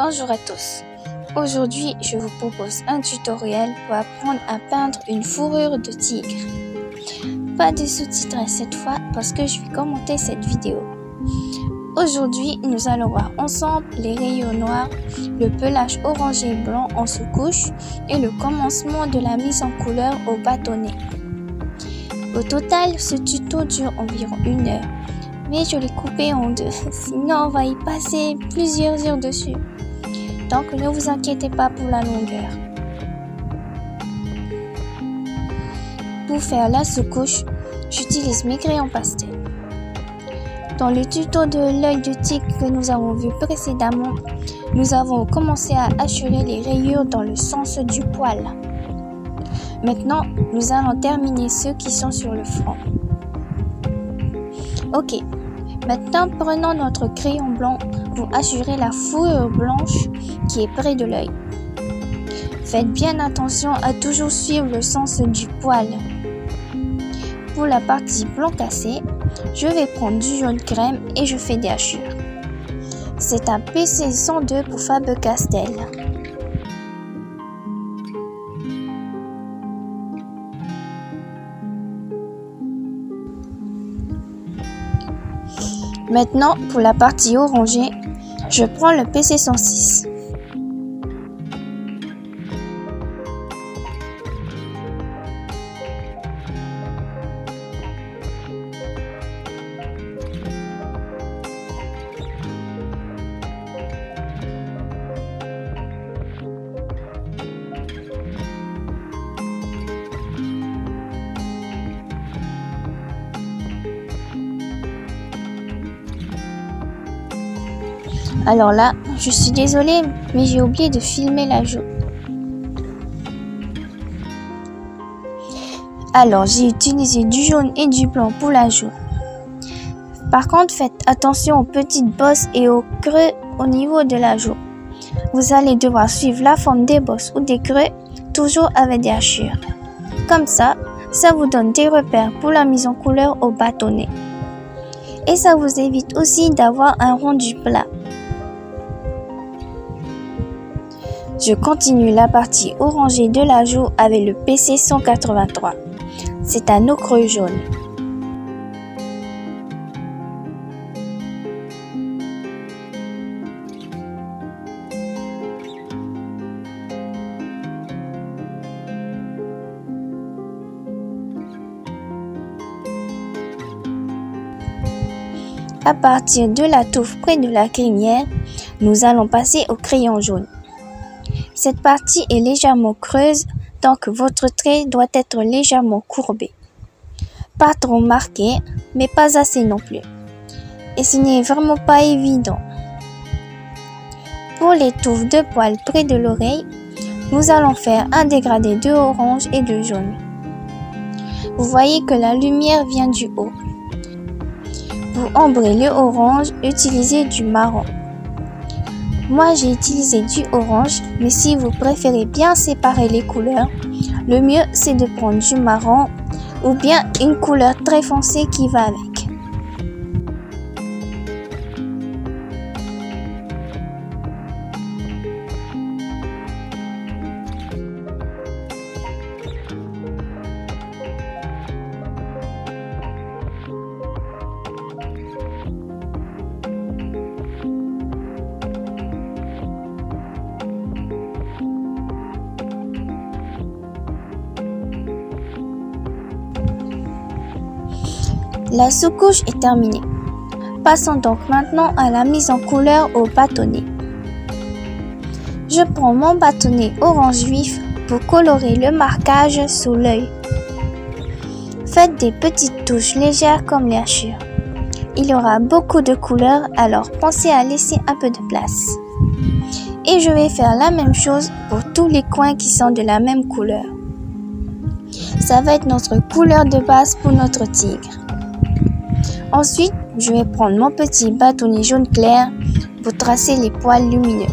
Bonjour à tous. Aujourd'hui, je vous propose un tutoriel pour apprendre à peindre une fourrure de tigre. Pas de sous-titres cette fois parce que je vais commenter cette vidéo. Aujourd'hui, nous allons voir ensemble les rayures noirs, le pelage orangé et blanc en sous-couche et le commencement de la mise en couleur au bâtonnet. Au total, ce tuto dure environ 1 heure, mais je l'ai coupé en 2, sinon on va y passer plusieurs heures dessus. Donc ne vous inquiétez pas pour la longueur. Pour faire la sous-couche, j'utilise mes crayons pastel. Dans le tuto de l'œil de tigre que nous avons vu précédemment, nous avons commencé à hachurer les rayures dans le sens du poil. Maintenant, nous allons terminer ceux qui sont sur le front. Ok, maintenant prenons notre crayon blanc pour hachurer la fourrure blanche qui est près de l'œil. Faites bien attention à toujours suivre le sens du poil. Pour la partie blanc cassé, je vais prendre du jaune crème et je fais des hachures. C'est un PC 102 pour Faber-Castell. Maintenant, pour la partie orangée, je prends le PC 106. Alors là, je suis désolée, mais j'ai oublié de filmer la joue. Alors, j'ai utilisé du jaune et du blanc pour la joue. Par contre, faites attention aux petites bosses et aux creux au niveau de la joue. Vous allez devoir suivre la forme des bosses ou des creux, toujours avec des hachures. Comme ça vous donne des repères pour la mise en couleur au bâtonnet. Et ça vous évite aussi d'avoir un rendu plat. Je continue la partie orangée de la joue avec le PC 183. C'est un ocre jaune. À partir de la touffe près de la crinière, nous allons passer au crayon jaune. Cette partie est légèrement creuse, donc votre trait doit être légèrement courbé. Pas trop marqué, mais pas assez non plus. Et ce n'est vraiment pas évident. Pour les touffes de poils près de l'oreille, nous allons faire un dégradé de orange et de jaune. Vous voyez que la lumière vient du haut. Pour ombrer le orange, utilisez du marron. Moi, j'ai utilisé du orange, mais si vous préférez bien séparer les couleurs, le mieux c'est de prendre du marron ou bien une couleur très foncée qui va avec. La sous-couche est terminée. Passons donc maintenant à la mise en couleur au bâtonnet. Je prends mon bâtonnet orange vif pour colorer le marquage sous l'œil. Faites des petites touches légères comme les hachures. Il y aura beaucoup de couleurs, alors pensez à laisser un peu de place. Et je vais faire la même chose pour tous les coins qui sont de la même couleur. Ça va être notre couleur de base pour notre tigre. Ensuite, je vais prendre mon petit bâtonnet jaune clair pour tracer les poils lumineux.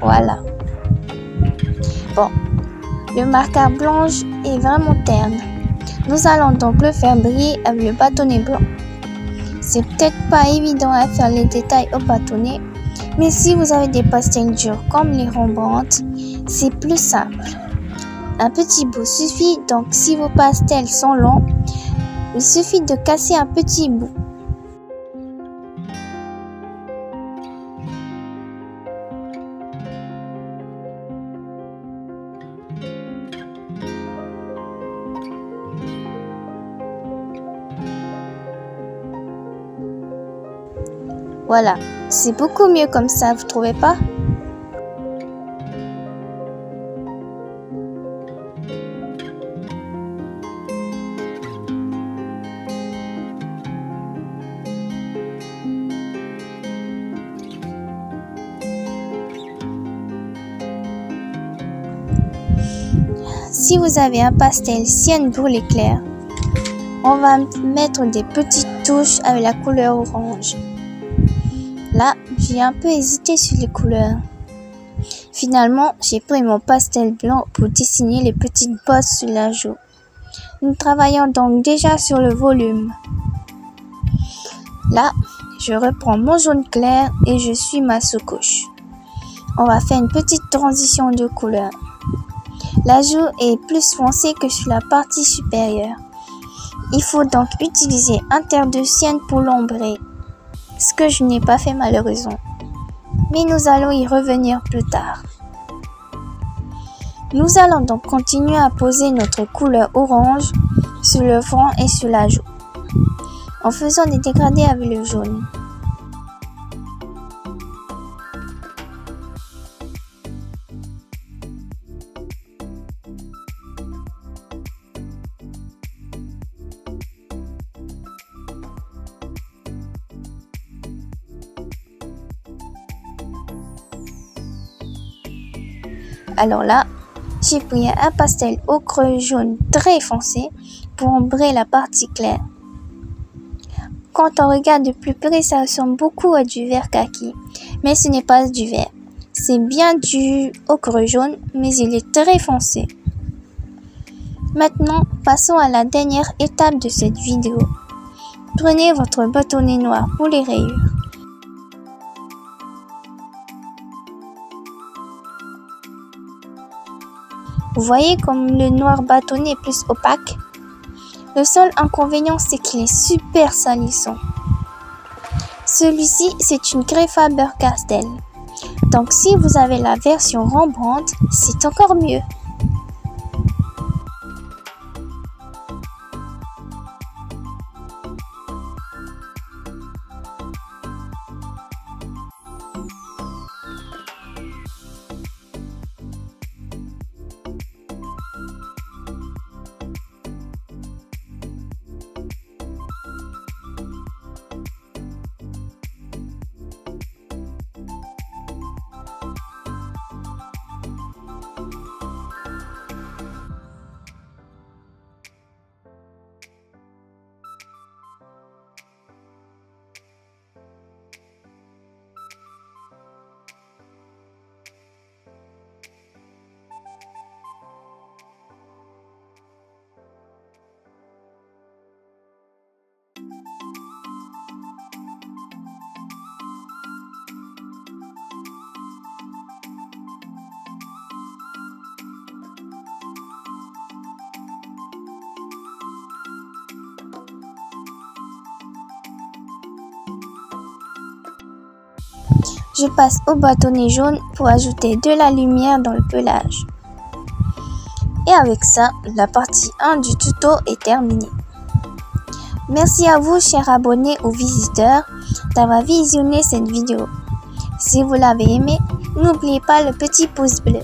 Voilà. Bon, Le marqueur blanc est vraiment terne. Nous allons donc le faire briller avec le bâtonnet blanc. C'est peut-être pas évident à faire les détails au bâtonnet, mais si vous avez des pastels durs comme les Rembrandt, c'est plus simple. Un petit bout suffit, donc si vos pastels sont longs, il suffit de casser un petit bout. Voilà, c'est beaucoup mieux comme ça, vous trouvez pas? Si vous avez un pastel ciel brûlé clair, on va mettre des petites touches avec la couleur orange. Là, j'ai un peu hésité sur les couleurs. Finalement, j'ai pris mon pastel blanc pour dessiner les petites bosses sur la joue. Nous travaillons donc déjà sur le volume. Là, je reprends mon jaune clair et je suis ma sous-couche. On va faire une petite transition de couleur. La joue est plus foncée que sur la partie supérieure. Il faut donc utiliser un terre de sienne pour l'ombrer, ce que je n'ai pas fait malheureusement. Mais nous allons y revenir plus tard. Nous allons donc continuer à poser notre couleur orange sur le front et sur la joue, en faisant des dégradés avec le jaune. Alors là, j'ai pris un pastel ocre jaune très foncé pour ombrer la partie claire. Quand on regarde de plus près, ça ressemble beaucoup à du vert kaki, mais ce n'est pas du vert. C'est bien du ocre jaune, mais il est très foncé. Maintenant, passons à la dernière étape de cette vidéo. Prenez votre bâtonnet noir pour les rayures. Vous voyez comme le noir bâtonnet est plus opaque? Le seul inconvénient, c'est qu'il est super salissant. Celui-ci, c'est une craie Faber-Castell. Donc si vous avez la version Rembrandt, c'est encore mieux. Je passe au bâtonnet jaune pour ajouter de la lumière dans le pelage. Et avec ça, la partie 1 du tuto est terminée. Merci à vous, chers abonnés ou visiteurs, d'avoir visionné cette vidéo. Si vous l'avez aimé, n'oubliez pas le petit pouce bleu.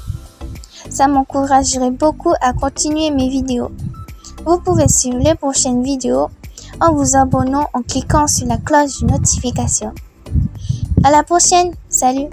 Ça m'encouragerait beaucoup à continuer mes vidéos. Vous pouvez suivre les prochaines vidéos en vous abonnant en cliquant sur la cloche de notification. À la prochaine, salut!